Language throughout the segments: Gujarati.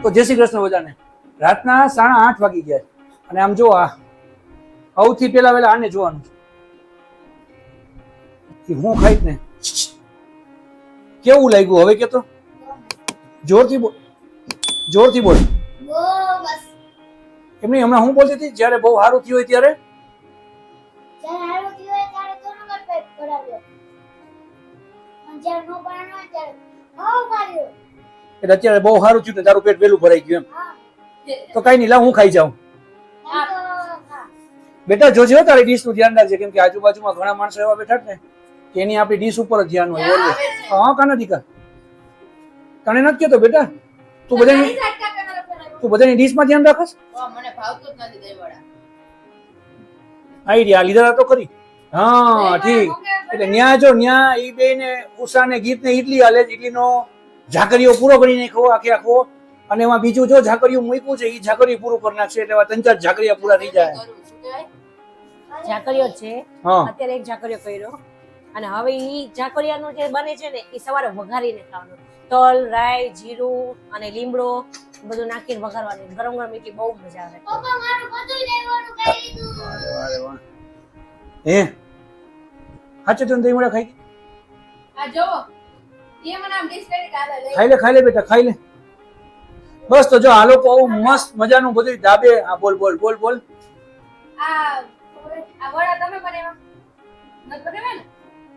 તો જય શ્રી કૃષ્ણ બધાને. રાતના 8:30 વાગી ગયા અને આમ જો આ સૌથી પહેલા આને જોવાનું કે હું ખાઈશ ને કેવું લાગ્યું હવે કે તો જોરથી બોલ, જોરથી બોલ. એમની હમણાં હું બોલતી હતી જ્યારે બહુ સારું થયું હોય ત્યારે એટલે અત્યારે બહુ સારું થયું ને તારું પેટ વહેલું ભરાઈ ગયું એમ તો કઈ નહીં, લા હું ખાઈ જાઉં. બેટા જોજે હો તારી ડીશ નું ધ્યાન રાખજે, કેમ કે આજુબાજુમાં ઘણા માણસો એવા બેઠા ને કે એની આપણી ડીશ ઉપર જ ધ્યાન હોય. હા કાના દીકા તને નથી કેતો બેટા, તું બધાની ડીશ માં ધ્યાન રાખસ. આઈડિયા લીધા તો ખરી. હા ઠીક. એટલે ન્યા જો ન્યા ઈ બે ને ઉષા ને ગીત ને ઈડલી હાલે, ઈડલી નો ઝાકરીઓ પૂરો કરી નાખો આખે આખો, અને એમાં બીજું જો ઝાકરીયું મૂક્યું છે ઈ ઝાકરીયું પૂરું કરી નાખશે એટલે 3-4 ઝાકરીયા પૂરા થઈ જાય. ઝાકરીયો છે અત્યારે એક ઝાકરીયો કર્યો, અને હવે ઈ ઝાકરીયાનું જે બને છે ને એ સવારે વઘારીને ખાવાનું. તલ, રાઈ, જીરું અને લીમડો બધું નાખીને વઘારવાનું. ગરમ ગરમ એટલી બહુ મજા આવે. પપ્પા મારું બધું લેવાનું કરી દીધું. હે હાચે તો દહીં વડા ખાઈ આ જો એ મને આમ ડિશ કરી કાલે લઈ ખાઈ લે બેટા ખાઈ લે. બસ તો જો આ લોકો આવું મસ્ત મજાનું બધું ધાબે. આ બોલ બોલ બોલ બોલ. આ વડા તમે બનાવ્યા નત બનાવ્યા ને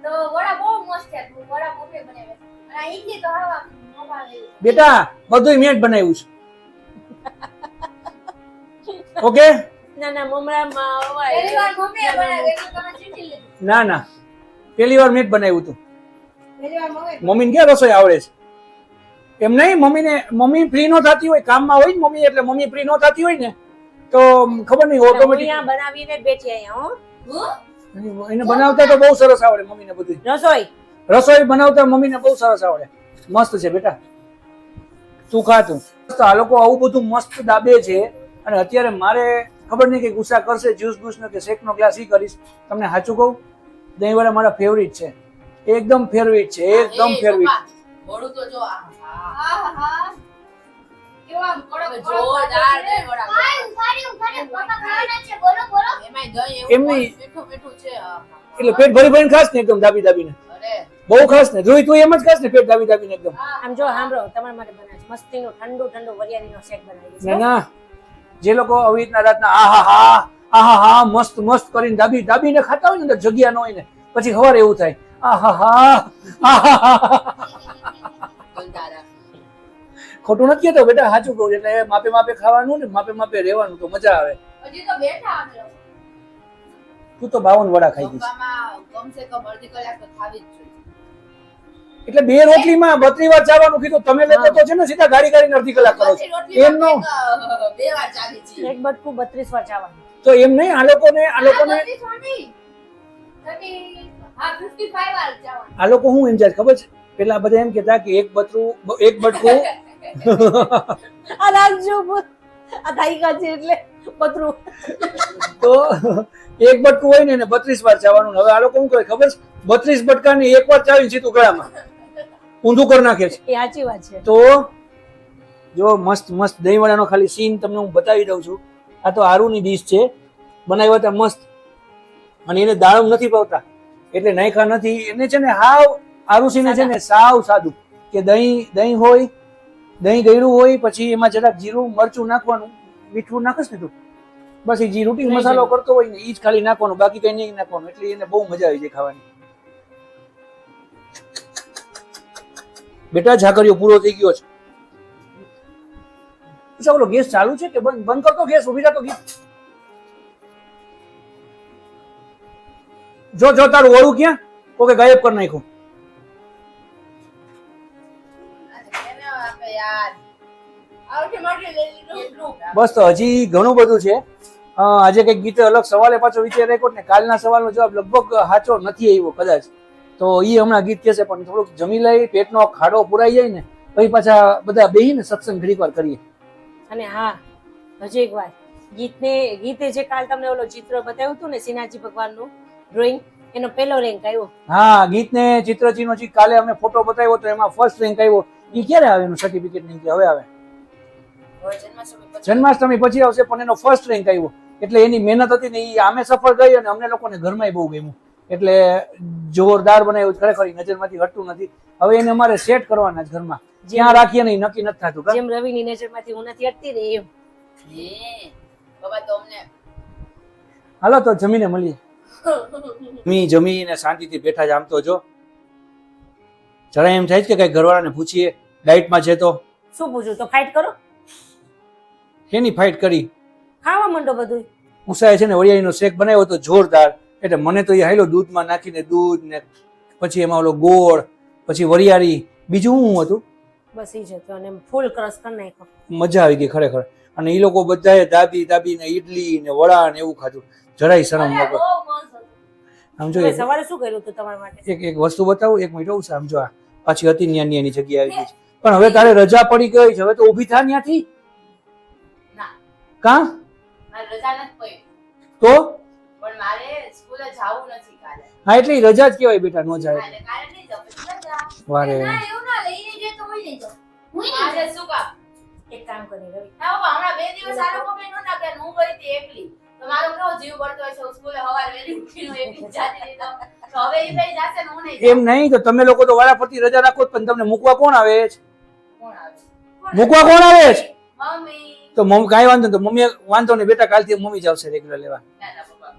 તો વડા બહુ મસ્ત છે. વડા મોટે બનાવ્યા અને આ ઈડલી તો હવા મોપા લઈ. બેટા બધું મેં જ બનાવ્યું છે. ઓકે ના ના મમરામાં પહેલી વાર મમ્મીએ બનાવ્યું એટલે તમે ચીટી લીધું. ના ના પહેલી વાર મેં જ બનાવ્યું હતું. પહેલી વાર મમ્મી મમ્મીને ક્યાં રસોઈ આવડે છે? એમ નહીં, મમ્મી ફ્રી નો થતી હોય, કામમાં હોય ને મમ્મી, એટલે મમ્મી ફ્રી નો થતી હોય ને તો ખબર નહીં ઓટોમેટિક અહીંયા બનાવીને બેઠી અહીંયા એને બનાવતા તો બહુ સરસ આવડે મમ્મીને. બધું રસોઈ બનાવતા મમ્મીને બહુ સરસ આવડે. મસ્ત છે બેટા, તું ખા તું. આ લોકો આવું બધું મસ્ત દાબે છે અને અત્યારે મારે ખબર નહીં કે ગુસ્સા કરશે, જ્યુસ બુસ નો કે શેક નો ગ્લાસ ઈ કરીશ. તમને સાચું કહું, દહીં વડા મારા ફેવરિટ છે, એકદમ ફેવરિટ છે, એકદમ ફેવરિટ. મોડું તો જો આહા કેવા કડક જોરદાર દહીં વડા. ઉભારી પપ્પા ખાવાના છે. બોલો બોલો. એમાંય દહીં એમની એવું મીઠું છે. એટલે પેટ ભરી ભરીને ખાસ ને એકદમ દાબી દાબીને, અરે બહુ ખાસ ને. જોઈ તું એમ જ ખાસ ને પેટ દાબી દાબીને એકદમ. આમ જો સાંભળો, તમારા માટે બનાવે છે મસ્તીનો ઠંડુ ઠંડુ વરિયાળીનો શેક બનાવી છે. ના ના, જે લોકો આવી રીતના રાતના આહા મસ્ત મસ્ત કરીને દાબીને ખાતા હોય ને, અંદર જગ્યા ન હોય ને, પછી સવારે એવું થાય આહા. ગંધારા. ખોટું નથી કહેતો બેટા, સાચું કહું. એટલે માપે માપે ખાવાનું ને માપે માપે રહેવાનું તો મજા આવે. હજી તો બેઠા અમે લોકો. તું તો 52 વડા ખાઈ ગઈશ. ગંગામાં કમસે કમ અડધી કલાક તો ખાવી જ જોઈએ. એટલે 2 રોટલીમાં 32 વાર ચાવવાનું કીધું. તમે લોકો તો છે ને સીધા ગાડી ગાડીને અડધી કલાક કરો છો. પછી રોટલીમાં એમ નો બે વાર ચાલી છે. એક બટકું 32 વાર ચાવવાનું. તો એમ નહીં, આ લોકોને હા 55 વાર જવાનું. આ લોકો શું એમ જાય ખબર છે? પેલા બધા એમ કહેતા કે એક બટકું આ રાખજો આ થાઈકા છે એટલે પતરું. તો એક બટકું હોય ને એને 32 વાર ચાવવાનું. હવે આ લોકો શું કરે ખબર છે? 32 બટકાને એક વાર ચાવીને સીધું ગળામાં ઊંધું કરી નાખે છે. એ સાચી વાત છે. તો જો મસ્ત મસ્ત દહીં વડાનો ખાલી સીન તમને હું બતાવી દઉં છું. આ તો આરુની ડીશ છે, બનાવ્યા હતા મસ્ત, અને એને દાળમ નથી પાવતા એટલે નાખ્યા નથી. એને છે ને હાવ આરુસીને છે ને સાવ સાદું કે દહીં હોય, દહીં ગળ્યું હોય, પછી એમાં જરાક જીરું મરચું નાખવાનું, મીઠું નાખસ ને તું, બસ એ જે રોટી મસાલો કરતો હોય ને એ જ ખાલી નાખવાનું, બાકી કઈ નહીં નાખવાનું. એટલે એને બહુ મજા આવી જાય ખાવાની. બેટા ઝાકરીઓ પૂરો થઈ ગયો છે. બોલો ગેસ ચાલુ છે કે બંધ કરતો? ગેસ ઉભી રાખો. ગેસ જો તારું વળું ક્યાં કોકે ગાયબ કરી નાખ્યું. બસ તો હજી ઘણું બધું છે. આજે કઈક ગીતે અલગ સવાલે પાછો વિચાર રાખ્યો ને કાલના સવાલનો જવાબ લગભગ સાચો નથી આવ્યો કદાચ, તો એ હમણાં ગીત કહેશે. પણ થોડુંક જમી લઈ, પેટનો ખાડો પુરાઈ જાય ને પછી પાછા બધા બેહીને સત્સંગ ઘડીક વાર કરીએ. અને હા, હજી એક વાત, ગીતે જે કાલ તમને ઓલો ચિત્ર બતાવ્યું હતું ને શ્રીનાથજી ભગવાનનું ડ્રોઈંગ, એનો પહેલો રેન્ક આવ્યો. હા, ગીતને ચિત્રજીનો કાલે અમે ફોટો બતાવ્યો તો એમાં ફર્સ્ટ રેન્ક આવ્યો. એ ક્યારે આવે એનું સર્ટિફિકેટ? નહીં કે હવે આવે? હવે જન્માષ્ટમી પછી જન્માષ્ટમી પછી આવશે, પણ એનો ફર્સ્ટ રેન્ક આવ્યો, એટલે એની મહેનત હતી ને એ આમે સફળ ગઈ અને અમને લોકોને ઘરમાં બહુ ગમ્યું, એટલે જોરદાર બનાવ્યું. ખરેખર ઈ નજરમાંથી હટતું નથી. હવે એને અમારે સેટ કરવાના જ ઘરમાં, જ્યાં રાખીએ ને ઈ નક્કી નથી થતું. કા? જેમ રવિની નજરમાંથી હું નથી હટતી ને એમ. હે બાબા તો અમને હાલો તો જમીને મળીએ. જમીને શાંતિથી બેઠા જ. આમ તો જો જરા એમ થાય છે કે કઈ ઘરવાળાને પૂછીએ ડાયટમાં છે તો. શું પૂછું તો ફાઇટ કરો, એની ફાઇટ કરી. ખાવા માંડો બધું. ઉષાએ છે ને વરિયાળીનો શેક બનાવ્યો તો જોરદાર, એટલે મને તો એ હાલો દૂધમાં નાખીને દૂધ ને પછી એમાં ઓલો ગોળ પછી વરિયાળી, બીજું શું હતું, બસ ઈ જ હતું, અને ફૂલ ક્રશ કરી નાખ્યો. મજા આવી ગઈ ખરેખર. અને એ લોકો બધાએ દાબી ને ઈડલી ને વડા ને એવું ખાધું, જરાય શરમ ન બહુ મસ્ત હતું. આમ જો તમે સવારે શું કર્યું હતું તમારા માટે? એક વસ્તુ બતાવું, એક મિનિટ. ઉષા આમ જો, આ પાછી હતી ન્યાની એની જગ્યાએ આવી ગઈ છે. પણ હવે તારે રજા પડી ગઈ છે, હવે તો ઊભી થા ત્યાંથી. ના કા મારે રજા નથી પડી, તો પણ મારે સ્કૂલે જવું નથી કાલે. હા, એટલે ઈ રજા જ કહેવાય બેટા, ન જાય. કાલે કાલે નહીં જાઉં, પછી રજા. વારે ના એવું ના લઈને જતો હોય નહીં તો હું આજે શું કામ? એક કામ કરી રવિ, ના બાબા, હમણાં 2 દિવસ આ લોકો બેન નહોતા કે હું ગઈ હતી એકલી, તો મારો કેવો જીવ બળતો હોય છે, સ્કૂલે સવારે વહેલી ઉઠીને હું એકલી જાતી રહી તો હવે ઈ ભાઈ જાશે ને હું નહીં જાઉં. એમ નહીં તો તમે લોકો તો વારાફરતી રજા રાખો જ, પણ તમને મૂકવા કોણ આવે છે? કોણ આવે? મૂકવા કોણ આવે છે? મમ્મી. તો મમ્મી કાંઈ વાંધો નહીં, તો મમ્મી વાંધો નહીં બેટા, કાલથી મમ્મી જ આવશે રેગ્યુલર લેવા. ના ના બાબા.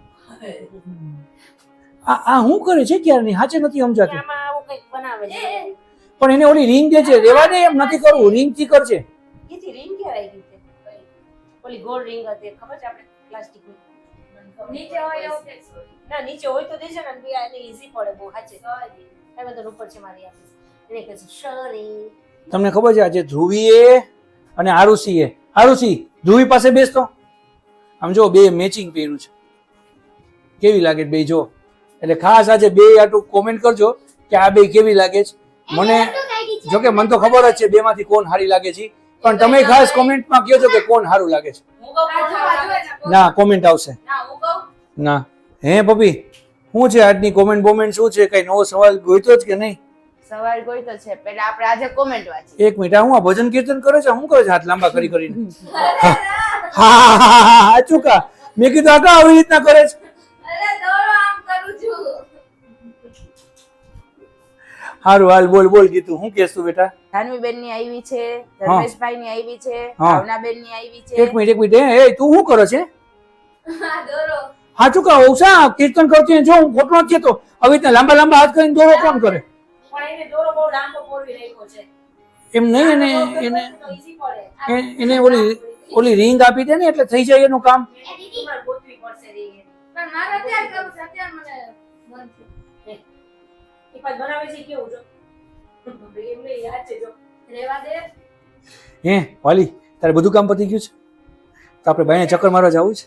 આ શું કરે છે ક્યારની? સાચે નથી સમજાતું. આમાં આવું કંઈક બનાવે છે. પણ એને ઓલી રિંગ દે છે, રેવા દે, એમ નથી કરવું, રિંગ થી કરશે. એથી રિંગ ક્યારે આવી ગઈ છે? ઓલી ગોળ રિંગ હતી ખબર છે આપણે પ્લાસ્ટિકની? નીચે હોય એવું કે ના નીચે હોય તો દેજે ને, બી એને ઈઝી પડે બહુ. સાચે એ બધું ઉપર છે મારી આપી એને કહે છે સોરી. તમને ખબર છે આજે ધ્રુવીએ અને આરુષીએ, આરુષી ધ્રુવી પાસે બેસતો, આમ જો બે મેચિંગ પહેર્યું છે, કેવી લાગે બે જો. એટલે ખાસ આજે બે આટલું કોમેન્ટ કરજો કે આ બે કેવી લાગે છે. મને જો કે મને તો ખબર જ છે બે માંથી કોણ સારી લાગે છે, પણ તમે ખાસ કોમેન્ટમાં કહો કે કોણ સારું લાગે છે. હું કહું કોણ સારું લાગે છે? ના કોમેન્ટ આવશે. ના હું કહું. ના હે પપ્પી, શું છે આજની કોમેન્ટ શું છે? કઈ નવો સવાલ ગોઈતો જ કે નહીં? સવાલ કોઈ તો છે, પેલા આપણે આજે કોમેન્ટ વાંચી. એક મિનિટ, હું આ ભજન કીર્તન કરે છે, શું કરે છે હાથ લાંબા કરી કરીને? હા ચૂકા, મેં કીધું આ કા આવી રીતના કરે છે? અરે દોડો આમ કરું છું. હારું હાલ બોલ બોલ કીધું, શું કેસ તું બેટા? ધાનવીબેન ની આવી છે, ધર્મેશભાઈ ની આવી છે, હા. ભાવનાબેન ની આવી છે. એક મિનિટ એ તું શું કરે છે? હા દોડો. હા ચૂકા ઓછા કીર્તન કરતી હોય, જો હું ખોટો નથી કહેતો, આવી રીતના લાંબા લાંબા હાથ કરીને દોરો કોણ કરે? પણ એને દોરો બહુ લાંબો પોરવી રાખ્યો છે. એમ નહીં, એને તો ઈઝી પડે. એને ઓલી રિંગ આપી દે ને એટલે થઈ જાય એનું કામ. એ દીદી તમારે ગોતવી પડશે ring. પણ મારે અત્યારે કરવું છે, અત્યારે મને મન છે. એ પાછું બનાવે છે કેવું જો એમને યાદ છે જો. રેવા દે. હે વાલી, તારે બધું કામ પતી ગયું છે? તો આપણે બાઈને ચક્કર મારવા જવું છે?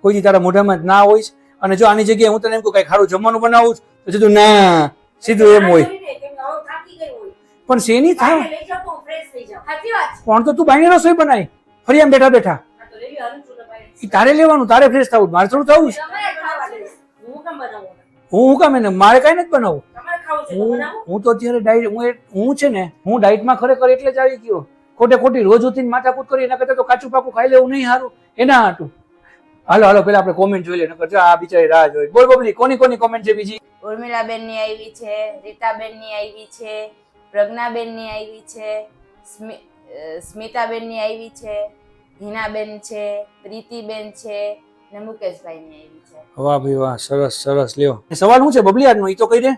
કોઈ દી તારા મોઢામાં જ ના હોય છે? અને જો આની જગ્યાએ હું તને એમ કહું કઈ ખારું જમવાનું બનાવું છું, તો સીધું ના, સીધું એમ હોય. કેમ કે હવે થાકી ગઈ હોય. પણ શેની થાય? બાઈને લઈ જાઓ તો ફ્રેશ થઈ જાવ. સાચી વાત છે. પણ તો તું બાઈને રસોઈ બનાય ફરી એમ બેઠા બેઠા. આ તો રેલી હરું છું ને બાઈને. ઈ તારે લેવાનું, તારે ફ્રેશ થવું, મારે થોડું થવું છે? તમારે ખાવા છે. હું કેમ બનાવું? હું કામ એને મારે કઈ નથી બનાવું. તમારે ખાવું છે તો બનાવો. હું તો અત્યારે ડાયટ હું છે ને હું ડાયટમાં ખરેખર એટલે જ આવી ગયો. ખોટી રોજ ઉઠીને માથાકૂટ કરી એના કરતા તો કાચું પાકું ખાઈ લેવું નહીં સારું એના હાટું. હાલો પેલા આપણે કોમેન્ટ જોઈ લે, નકર જો આ બિચારી રાહ જોઈ. બોલ બબલી, કોની કોમેન્ટ છે બીજી? ઉર્મિલાબેન ની આવી છે, રીતાબેન ની આવી છે, પ્રજ્ઞાબેન ની આવી છે, સ્મિતાબેન ની આવી છે, હિનાબેન છે, પ્રીતિબેન છે ને મુકેશભાઈ ની આવી છે. વાહ ભાઈ વાહ, સરસ સરસ. લ્યો સવાલ શું છે બબલી આજનો, ઈ તો કહી દે.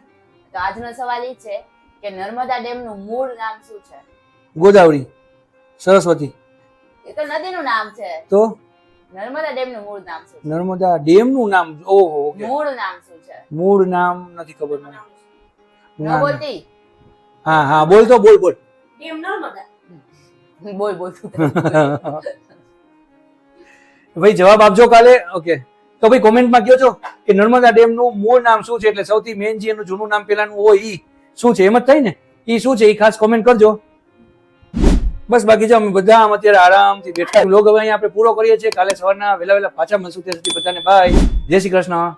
તો આજનો સવાલ એ છે કે નર્મદા ડેમ નું મૂળ નામ શું છે? ગોદાવરી, સરસ્વતી. એ તો નદીનું નામ છે. તો નર્મદા ડેમ નું મૂળ નામ શું છે? નર્મદા ડેમ નું નામ? ઓહો ઓકે. મૂળ નામ શું છે? મૂળ નામ નથી ખબર મને. ન ના, ના. બોલતી? હા બોલ તો બોલ. એમ નર્મદા. બોલ બોલ. ભાઈ જવાબ આપજો કાલે. ઓકે તો ભાઈ કોમેન્ટમાં કહો છો કે નર્મદા ડેમ નું મૂળ નામ શું છે, એટલે સૌથી મેઇન જે એનું જૂનું નામ પેલાનું હોય ઈ શું છે, એમ જ થાય ને? ઈ શું છે ઈ ખાસ કોમેન્ટ કરજો. બસ બાકી જો અમે બધા આમ અત્યારે આરામથી બેઠા. લોગ હવે અહીંયા આપણે પૂરો કરીએ છીએ. કાલે સવારના વહેલા પાછા મળશું. ત્યાં સુધી બધાને બાય, જય શ્રી કૃષ્ણ.